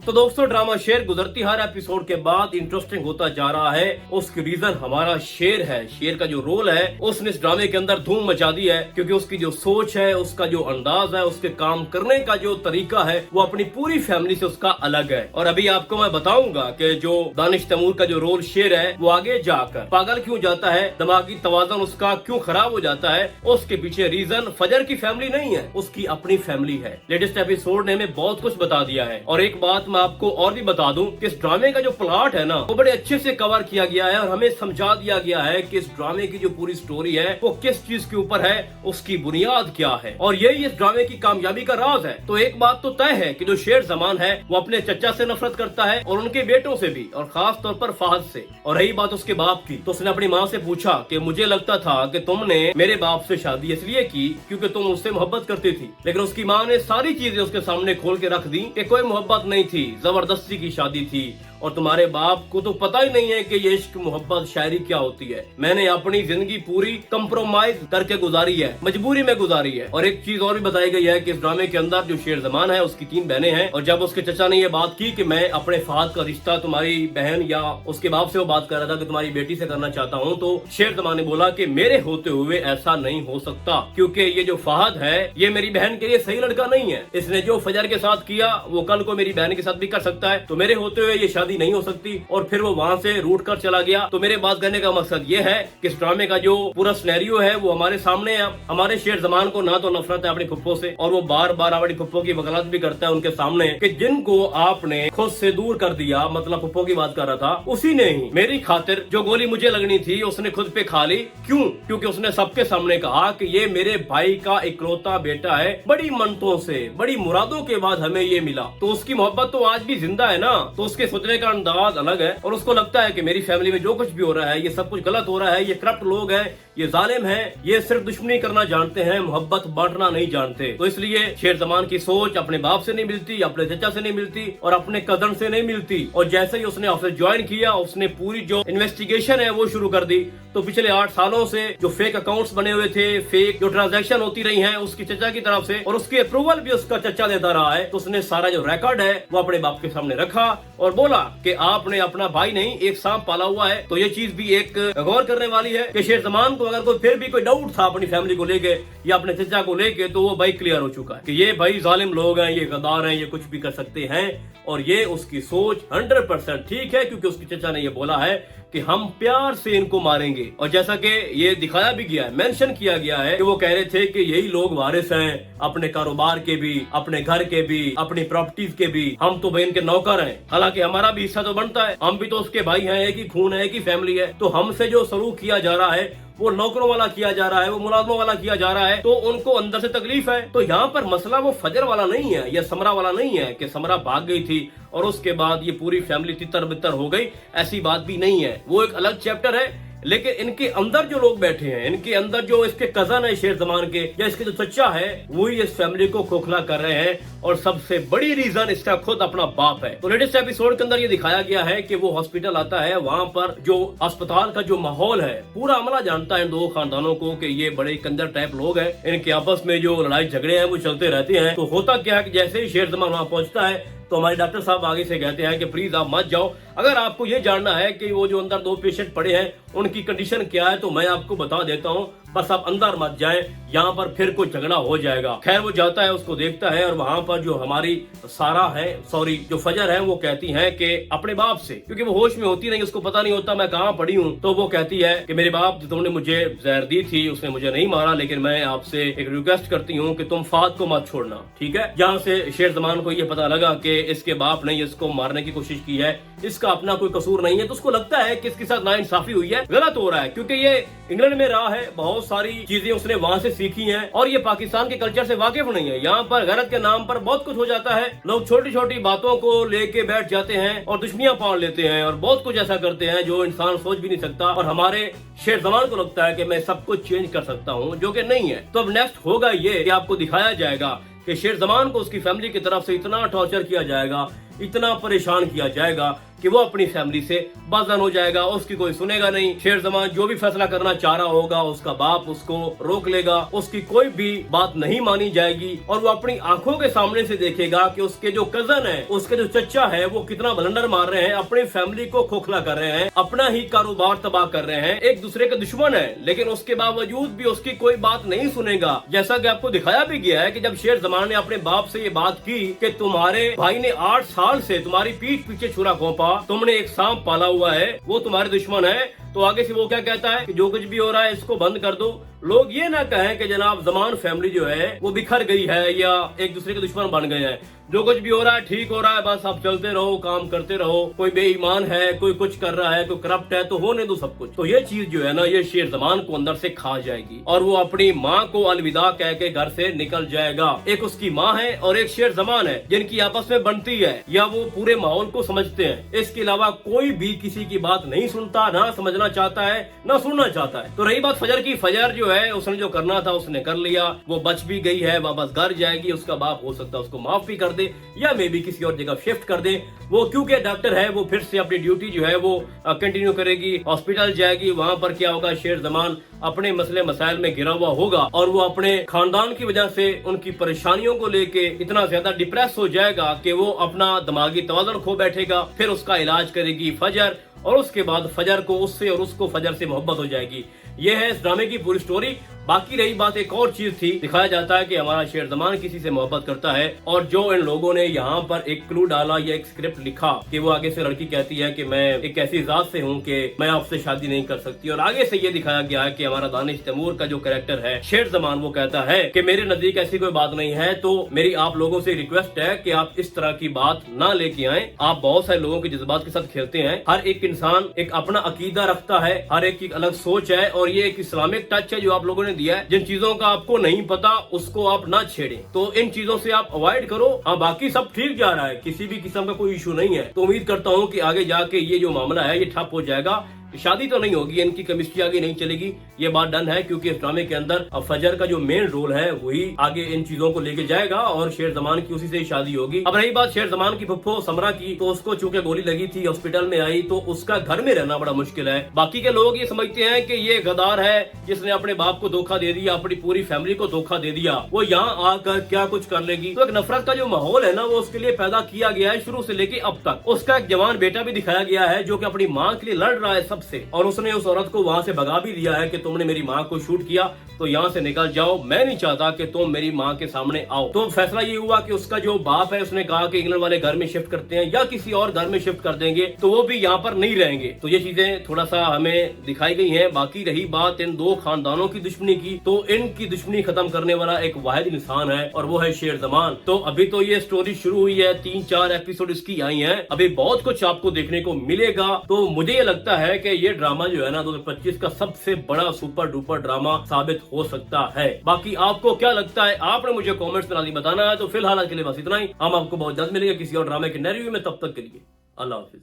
तो दोस्तों ड्रामा शेर गुजरती हर एपिसोड के बाद इंटरेस्टिंग होता जा रहा है। उसकी रीजन हमारा शेर है। शेर का जो रोल है उसने इस ड्रामे के अंदर धूम मचा दी है, क्योंकि उसकी जो सोच है, उसका जो अंदाज है, उसके काम करने का जो तरीका है वो अपनी पूरी फैमिली से उसका अलग है। और अभी आपको मैं बताऊंगा कि जो दानिश तैमूर का जो रोल शेर है वो आगे जाकर पागल क्यों जाता है, दिमागी तवाज़ुन उसका क्यों खराब हो जाता है। उसके पीछे रीजन फजर की फैमिली नहीं है, उसकी अपनी फैमिली है। लेटेस्ट एपिसोड ने हमें बहुत कुछ बता दिया है। और एक बात मैं आपको और भी बता दूं कि इस ड्रामे का जो प्लॉट है ना वो बड़े अच्छे से कवर किया गया है और हमें समझा दिया गया है कि इस ड्रामे की जो पूरी स्टोरी है वो किस चीज के ऊपर है, उसकी बुनियाद क्या है और यही इस ड्रामे की कामयाबी का राज है। तो एक बात तो तय है कि जो शेर जमान है वो अपने चचा से नफरत करता है और उनके बेटों से भी, और खास तौर पर फहद से। और रही बात उसके बाप की, तो उसने अपनी माँ से पूछा कि मुझे लगता था कि तुमने मेरे बाप से शादी इसलिए की क्योंकि तुम उससे मोहब्बत करती थी, लेकिन उसकी माँ ने सारी चीजें उसके सामने खोल के रख दी कि कोई मोहब्बत नहीं थी, जबरदस्ती की शादी थी और तुम्हारे बाप को तो पता ही नहीं है कि ये इश्क मोहब्बत शायरी क्या होती है। मैंने अपनी जिंदगी पूरी कंप्रोमाइज करके गुजारी है, मजबूरी में गुजारी है। और एक चीज और भी बताई गई है कि इस ड्रामे के अंदर जो शेर जमान है उसकी 3 बहनें हैं, और जब उसके चचा ने ये बात की कि मैं अपने फहद का रिश्ता तुम्हारी बहन या उसके बाप से वो बात कर रहा था कि तुम्हारी बेटी से करना चाहता हूँ, तो शेर जमान ने बोला कि मेरे होते हुए ऐसा नहीं हो सकता, क्योंकि ये जो फहद है ये मेरी बहन के लिए सही लड़का नहीं है। इसने जो फजर के साथ किया वो कल को मेरी बहन के साथ भी कर सकता है, तो मेरे होते हुए ये शादी नहीं हो सकती। और फिर वो वहाँ से रूट कर चला गया। तो मेरे बात करने का मकसद ये है कि इस ड्रामे का जो पूरा सिनेरियो है वो हमारे सामने है। हमारे शेर जमान को ना तो नफरत है अपनी फुप्पो से, और वो बार बार अपनी फुप्पो की वकालत भी करता है उनके सामने कि जिनको आपने खुद से दूर कर दिया, मतलब फुप्पो की बात कर रहा था, उसी ने ही मेरी खातिर जो गोली मुझे लगनी थी उसने खुद पे खा ली। क्यों? क्योंकि उसने सबके सामने कहा कि ये मेरे भाई का इकलौता बेटा है, बड़ी मन्नतों से, बड़ी मुरादों के बाद हमें ये मिला। तो उसकी मोहब्बत तो आज भी जिंदा है ना, तो उसके सोचने का अंदाज अलग है। और उसको लगता है कि मेरी फैमिली में जो कुछ भी हो रहा है ये सब कुछ गलत हो रहा है, ये करप्ट लोग हैं, ये जालिम हैं, ये सिर्फ दुश्मनी करना जानते हैं, मोहब्बत बांटना नहीं जानते। तो इसलिए शेर जमान की सोच अपने बाप से नहीं मिलती, अपने चचा से नहीं मिलती और अपने कजन से नहीं मिलती। और जैसे ही उसने ऑफिस ज्वाइन किया उसने पूरी जो इन्वेस्टिगेशन है वो शुरू कर दी। तो पिछले 8 सालों से जो फेक अकाउंट्स बने हुए थे, फेक जो ट्रांजैक्शन होती रही हैं उसकी चचा की तरफ से, और उसकी अप्रूवल भी उसका चचा देता रहा है, तो उसने सारा जो रिकॉर्ड है वो अपने बाप के सामने रखा और बोला कि आपने अपना भाई नहीं एक सांप पाला हुआ है। तो ये चीज भी एक गौर करने वाली है कि शेर जमान को अगर कोई फिर भी कोई डाउट था अपनी फैमिली को लेके या अपने चचा को लेके, तो वो भाई क्लियर हो चुका है कि ये भाई जालिम लोग हैं, ये गद्दार हैं, ये कुछ भी कर सकते हैं। और ये उसकी सोच 100% ठीक है, क्योंकि उसकी चचा ने ये बोला है कि हम प्यार से इनको मारेंगे। और जैसा कि ये दिखाया भी गया है, मेंशन किया गया है कि वो कह रहे थे कि यही लोग वारिस हैं अपने कारोबार के भी, अपने घर के भी, अपनी प्रॉपर्टीज के भी, हम तो भाई इनके नौकर हैं। हालांकि हमारा भी हिस्सा तो बनता है, हम भी तो उसके भाई हैं, एक ही खून है, एक ही फैमिली है। तो हमसे जो सलूक किया जा रहा है वो नौकरों वाला किया जा रहा है, वो मुलाजमों वाला किया जा रहा है, तो उनको अंदर से तकलीफ है। तो यहाँ पर मसला वो फजर वाला नहीं है या समरा वाला नहीं है कि समरा भाग गई थी और उसके बाद ये पूरी फैमिली तितर बितर हो गई, ऐसी बात भी नहीं है। वो एक अलग चैप्टर है। लेकिन इनके अंदर जो लोग बैठे हैं, इनके अंदर जो इसके कजन है शेर जमान के या इसके जो चचा है, वही इस फैमिली को खोखला कर रहे हैं। और सबसे बड़ी रीजन इसका खुद अपना बाप है। तो लेटेस्ट एपिसोड के अंदर ये दिखाया गया है कि वो हॉस्पिटल आता है, वहाँ पर जो अस्पताल का जो माहौल है पूरा अमला जानता है इन 2 खानदानों को कि ये बड़े कंजर टाइप लोग हैं, इनके आपस में जो लड़ाई झगड़े हैं वो चलते रहते हैं। तो होता क्या है कि जैसे ही शेर जमान वहाँ पहुंचता है तो हमारे डॉक्टर साहब आगे से कहते हैं कि प्लीज आप मत जाओ, अगर आपको ये जानना है कि वो जो अंदर 2 पेशेंट पड़े हैं उनकी कंडीशन क्या है तो मैं आपको बता देता हूँ, बस आप अंदर मत जाएं, यहाँ पर फिर कोई झगड़ा हो जाएगा। खैर वो जाता है, उसको देखता है और वहाँ पर जो हमारी सारा है, सॉरी जो फजर है, वो कहती है कि अपने बाप से, क्योंकि वो होश में होती नहीं, उसको पता नहीं होता मैं कहाँ पड़ी हूँ, तो वो कहती है कि मेरे बाप तुमने मुझे जहर दी थी, उसने मुझे नहीं मारा, लेकिन मैं आपसे एक रिक्वेस्ट करती हूँ कि तुम फहद को मत छोड़ना, ठीक है। यहाँ से शेर जमान को ये पता लगा कि इसके बाप ने इसको मारने की कोशिश की है, इसका अपना कोई कसूर नहीं है। तो उसको लगता है कि इसके साथ नाइंसाफी हुई है, गलत हो रहा है, क्योंकि ये इंग्लैंड में रहा है, बहुत सारी चीजें उसने वहाँ से सीखी हैं और ये पाकिस्तान के कल्चर से वाकिफ नहीं है। यहाँ पर गैरत के नाम पर बहुत कुछ हो जाता है, लोग छोटी छोटी बातों को लेके बैठ जाते हैं और दुश्मनियां पाल लेते हैं और बहुत कुछ ऐसा करते हैं जो इंसान सोच भी नहीं सकता। और हमारे शेर जमान को लगता है कि मैं सब कुछ चेंज कर सकता हूँ, जो कि नहीं है। तो अब नेक्स्ट होगा ये कि आपको दिखाया जाएगा कि शेर जमान को उसकी फैमिली की तरफ से इतना टॉर्चर किया जाएगा, इतना परेशान किया जाएगा कि वो अपनी फैमिली से बाज़न हो जाएगा, उसकी कोई सुनेगा नहीं। शेर जमान जो भी फैसला करना चाह रहा होगा उसका बाप उसको रोक लेगा, उसकी कोई भी बात नहीं मानी जाएगी और वो अपनी आंखों के सामने से देखेगा कि उसके जो कजन है, उसके जो चचा है, वो कितना ब्लंडर मार रहे हैं, अपनी फैमिली को खोखला कर रहे हैं, अपना ही कारोबार तबाह कर रहे हैं, एक दूसरे के दुश्मन है, लेकिन उसके बावजूद भी उसकी कोई बात नहीं सुनेगा। जैसा कि आपको दिखाया भी गया है कि जब शेर जमान ने अपने बाप से ये बात की कि तुम्हारे भाई ने 8 साल से तुम्हारी पीठ पीछे छुरा घोंपा, तुमने एक सांप पाला हुआ है, वो तुम्हारे दुश्मन है, तो आगे से वो क्या कहता है कि जो कुछ भी हो रहा है इसको बंद कर दो। लोग ये ना कहें कि जनाब जमान फैमिली जो है वो बिखर गई है या एक दूसरे के दुश्मन बन गए हैं। जो कुछ भी हो रहा है ठीक हो रहा है, बस आप चलते रहो, काम करते रहो। कोई बेईमान है, कोई कुछ कर रहा है, कोई करप्ट है, तो होने दो सब कुछ। तो ये चीज जो है ना, ये शेर जमान को अंदर से खा जाएगी और वो अपनी माँ को अलविदा कह के घर से निकल जाएगा। एक उसकी माँ है और एक शेर जमान है जिनकी आपस में बनती है या वो पूरे माहौल को समझते हैं। इसके अलावा कोई भी किसी की बात नहीं सुनता, ना समझना चाहता है, ना सुनना चाहता है। तो रही बात फजर की, फजर जो है उसने जो करना था उसने कर लिया, वो बच भी गई है, वापस घर जाएगी। उसका बाप हो सकता है उसको माफ भी कर दे या मे भी किसी और जगह शिफ्ट कर दे। वो क्योंकि डॉक्टर है, वो फिर से अपनी ड्यूटी जो है वो कंटिन्यू करेगी, हॉस्पिटल जाएगी। वहां पर क्या होगा, शेर जमान अपने मसले मसाइल में घिरा हुआ होगा और वो अपने खानदान की वजह से उनकी परेशानियों को लेके इतना ज्यादा डिप्रेस हो जाएगा कि वो अपना दिमागी तवाज़ुन खो बैठेगा। फिर उसका इलाज करेगी फजर और उसके बाद फजर को उससे और उसको फजर से मोहब्बत हो जाएगी। ये है इस ड्रामे की पूरी स्टोरी। बाकी रही बात एक और चीज थी, दिखाया जाता है कि हमारा शेर जमान किसी से मोहब्बत करता है और जो इन लोगों ने यहाँ पर एक क्लू डाला या एक स्क्रिप्ट लिखा कि वो आगे से लड़की कहती है कि मैं एक ऐसी जात से हूँ कि मैं आपसे शादी नहीं कर सकती, और आगे से ये दिखाया गया है कि हमारा दानिश तैमूर का जो कैरेक्टर है शेर जमान, वो कहता है कि मेरे नजदीक ऐसी कोई बात नहीं है, तो मेरी आप लोगों से रिक्वेस्ट है कि आप इस तरह की बात ना लेके आए। आप बहुत सारे लोगों के जज्बात के साथ खेलते हैं। हर एक इंसान एक अपना अकीदा रखता है, हर एक की अलग सोच है और ये एक इस्लामिक टच है जो आप लोगों ने दिया है। जिन चीजों का आपको नहीं पता उसको आप ना छेड़ें, तो इन चीजों से आप अवॉइड करो। हाँ, बाकी सब ठीक जा रहा है, किसी भी किस्म का कोई इशू नहीं है। तो उम्मीद करता हूँ कि आगे जाके ये जो मामला है ये ठप हो जाएगा। शादी तो नहीं होगी, इनकी केमिस्ट्री आगे नहीं चलेगी, ये बात डन है, क्योंकि इस ड्रामे के अंदर फजर का जो मेन रोल है वही आगे इन चीजों को लेके जाएगा और शेर जमान की उसी से ही शादी होगी। अब रही बात शेर जमान की फुफ्फो समरा की, तो उसको चूंकि गोली लगी थी, हॉस्पिटल में आई, तो उसका घर में रहना बड़ा मुश्किल है। बाकी के लोग ये समझते हैं कि ये गद्दार है जिसने अपने बाप को धोखा दे दिया, अपनी पूरी फैमिली को धोखा दे दिया, वो यहाँ आकर क्या कुछ कर लेगी। तो एक नफरत का जो माहौल है ना, वो उसके लिए पैदा किया गया है शुरू से लेके अब तक। उसका एक जवान बेटा भी दिखाया गया है जो कि अपनी माँ के लिए लड़ रहा है सबसे, और उसने उस औरत को वहां से भगा भी दिया है कि तुमने मेरी माँ को शूट किया तो यहाँ से निकल जाओ, मैं नहीं चाहता कि तुम मेरी माँ के सामने आओ। तो फैसला ये हुआ कि उसका जो बाप है उसने कहा कि इंग्लैंड वाले घर में शिफ्ट करते हैं या किसी और घर में शिफ्ट कर देंगे, तो वो भी यहाँ पर नहीं रहेंगे। तो ये चीजें थोड़ा सा हमें दिखाई गई हैं। बाकी रही बात इन दो खानदानों की दुश्मनी की, तो इनकी दुश्मनी खत्म करने वाला एक वाहिद इंसान है और वो है शेर जमान। तो अभी तो ये स्टोरी शुरू हुई है, 3-4 एपिसोड इसकी आई हैं, अभी बहुत कुछ आपको देखने को मिलेगा। तो मुझे ये लगता है कि ये ड्रामा जो है ना 2025 का सबसे बड़ा सुपर डुपर ड्रामा साबित हो सकता है। बाकी आपको क्या लगता है, आपने मुझे कमेंट्स में लाजमी बताना है। तो फिलहाल के लिए बस इतना ही, हम आपको बहुत जल्द मिलेंगे किसी और ड्रामे के नए रिव्यू में। तब तक के लिए अल्लाह हाफिज।